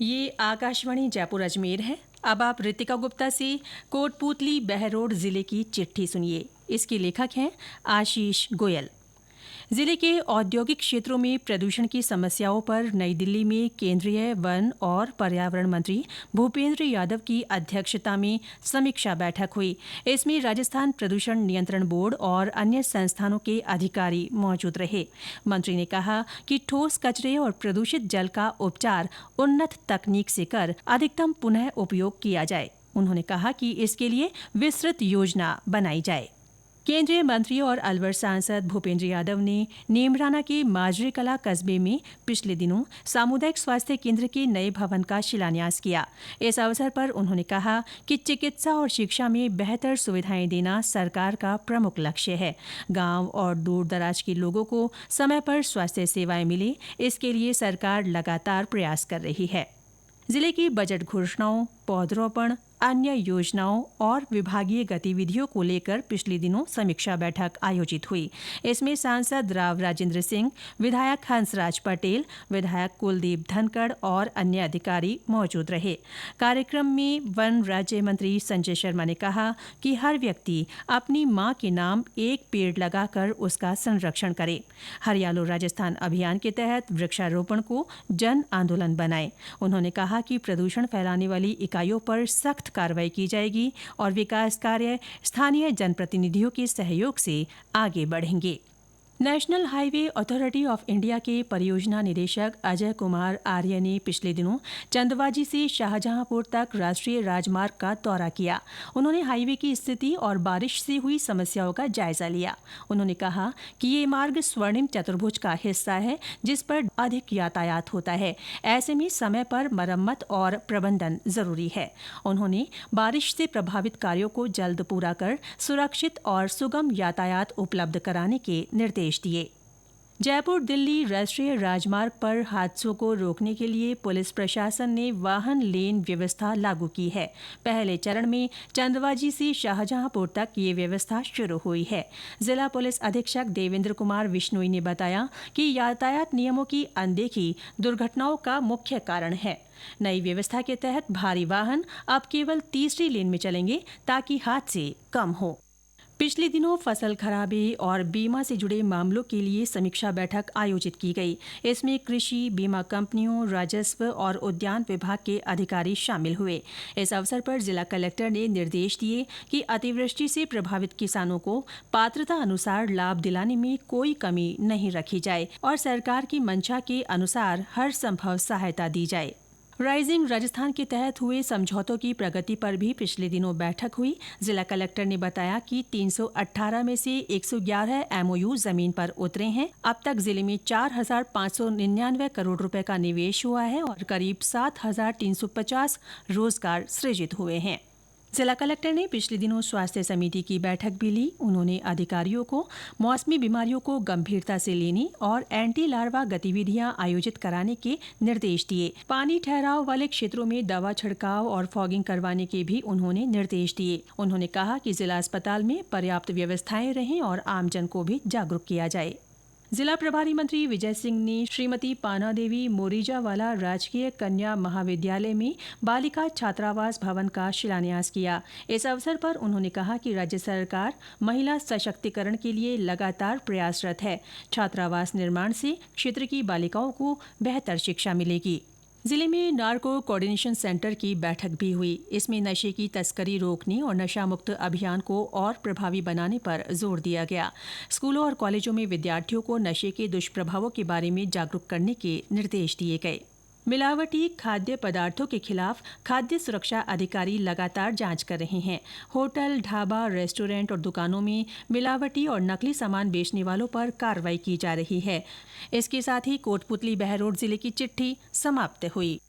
ये आकाशवाणी जयपुर अजमेर है। अब आप रितिका गुप्ता से कोटपूतली बहरोड जिले की चिट्ठी सुनिए। इसके लेखक हैं आशीष गोयल। जिले के औद्योगिक क्षेत्रों में प्रदूषण की समस्याओं पर नई दिल्ली में केंद्रीय वन और पर्यावरण मंत्री भूपेंद्र यादव की अध्यक्षता में समीक्षा बैठक हुई। इसमें राजस्थान प्रदूषण नियंत्रण बोर्ड और अन्य संस्थानों के अधिकारी मौजूद रहे। मंत्री ने कहा कि ठोस कचरे और प्रदूषित जल का उपचार उन्नत तकनीक से कर अधिकतम पुनः उपयोग किया जाए। उन्होंने कहा कि इसके लिए विस्तृत योजना बनाई जाए। केंद्रीय मंत्री और अलवर सांसद भूपेंद्र यादव ने नीमराना के माजरी कला कस्बे में पिछले दिनों सामुदायिक स्वास्थ्य केंद्र के नए भवन का शिलान्यास किया। इस अवसर पर उन्होंने कहा कि चिकित्सा और शिक्षा में बेहतर सुविधाएं देना सरकार का प्रमुख लक्ष्य है। गांव और दूर दराज के लोगों को समय पर स्वास्थ्य सेवाएं मिले, इसके लिए सरकार लगातार प्रयास कर रही है। जिले की बजट घोषणाओं, पौधरोपण, अन्य योजनाओं और विभागीय गतिविधियों को लेकर पिछले दिनों समीक्षा बैठक आयोजित हुई। इसमें सांसद राव राजेंद्र सिंह, विधायक हंसराज पटेल, विधायक कुलदीप धनखड़ और अन्य अधिकारी मौजूद रहे। कार्यक्रम में वन राज्य मंत्री संजय शर्मा ने कहा कि हर व्यक्ति अपनी मां के नाम एक पेड़ लगाकर उसका संरक्षण करे। हरियालो राजस्थान अभियान के तहत वृक्षारोपण को जन आंदोलन बनाए। उन्होंने कहा कि प्रदूषण फैलाने वाली इकाइयों पर सख्त कार्रवाई की जाएगी और विकास कार्य स्थानीय जनप्रतिनिधियों के सहयोग से आगे बढ़ेंगे। National highway authority of India के परियोजना निदेशक अजय कुमार आर्य ने पिछले दिनों चंदवाजी से शाहजहांपुर तक राष्ट्रीय राजमार्ग का दौरा किया। उन्होंने हाईवे की स्थिति और बारिश से हुई समस्याओं का जायजा लिया। उन्होंने कहा कि ये मार्ग स्वर्णिम चतुर्भुज का हिस्सा है, जिस पर अधिक यातायात होता है। ऐसे में समय पर मरम्मत और प्रबंधन जरूरी है। उन्होंने बारिश से प्रभावित कार्यों को जल्द पूरा कर सुरक्षित और सुगम यातायात उपलब्ध कराने के निर्देश दिए। जयपुर दिल्ली राष्ट्रीय राजमार्ग पर हादसों को रोकने के लिए पुलिस प्रशासन ने वाहन लेन व्यवस्था लागू की है। पहले चरण में चंदवाजी से शाहजहांपुर तक ये व्यवस्था शुरू हुई है। जिला पुलिस अधीक्षक देवेंद्र कुमार विश्नोई ने बताया कि यातायात नियमों की अनदेखी दुर्घटनाओं का मुख्य कारण है। नई व्यवस्था के तहत भारी वाहन अब केवल तीसरी लेन में चलेंगे ताकि हादसे कम हो। पिछले दिनों फसल खराबे और बीमा से जुड़े मामलों के लिए समीक्षा बैठक आयोजित की गई। इसमें कृषि, बीमा कंपनियों, राजस्व और उद्यान विभाग के अधिकारी शामिल हुए। इस अवसर पर जिला कलेक्टर ने निर्देश दिए कि अतिवृष्टि से प्रभावित किसानों को पात्रता अनुसार लाभ दिलाने में कोई कमी नहीं रखी जाए और सरकार की मंशा के अनुसार हर संभव सहायता दी जाए। राइजिंग राजस्थान के तहत हुए समझौतों की प्रगति पर भी पिछले दिनों बैठक हुई। जिला कलेक्टर ने बताया कि 318 में से 111 एमओयू जमीन पर उतरे हैं। अब तक जिले में 4,599 करोड़ रुपए का निवेश हुआ है और करीब 7,350 रोजगार सृजित हुए हैं। जिला कलेक्टर ने पिछले दिनों स्वास्थ्य समिति की बैठक भी ली। उन्होंने अधिकारियों को मौसमी बीमारियों को गंभीरता से लेने और एंटी लार्वा गतिविधियां आयोजित कराने के निर्देश दिए। पानी ठहराव वाले क्षेत्रों में दवा छिड़काव और फॉगिंग करवाने के भी उन्होंने निर्देश दिए। उन्होंने कहा कि जिला अस्पताल में पर्याप्त व्यवस्थाएं रहें और आमजन को भी जागरूक किया जाए। जिला प्रभारी मंत्री विजय सिंह ने श्रीमती पाना देवी मोरीजावाला राजकीय कन्या महाविद्यालय में बालिका छात्रावास भवन का शिलान्यास किया। इस अवसर पर उन्होंने कहा कि राज्य सरकार महिला सशक्तिकरण के लिए लगातार प्रयासरत है। छात्रावास निर्माण से क्षेत्र की बालिकाओं को बेहतर शिक्षा मिलेगी। जिले में नार्को कोऑर्डिनेशन सेंटर की बैठक भी हुई। इसमें नशे की तस्करी रोकने और नशा मुक्त अभियान को और प्रभावी बनाने पर जोर दिया गया। स्कूलों और कॉलेजों में विद्यार्थियों को नशे के दुष्प्रभावों के बारे में जागरूक करने के निर्देश दिए गए। मिलावटी खाद्य पदार्थों के खिलाफ खाद्य सुरक्षा अधिकारी लगातार जांच कर रहे हैं। होटल, ढाबा, रेस्टोरेंट और दुकानों में मिलावटी और नकली सामान बेचने वालों पर कार्रवाई की जा रही है। इसके साथ ही कोटपूतली बहरोड जिले की चिट्ठी समाप्त हुई।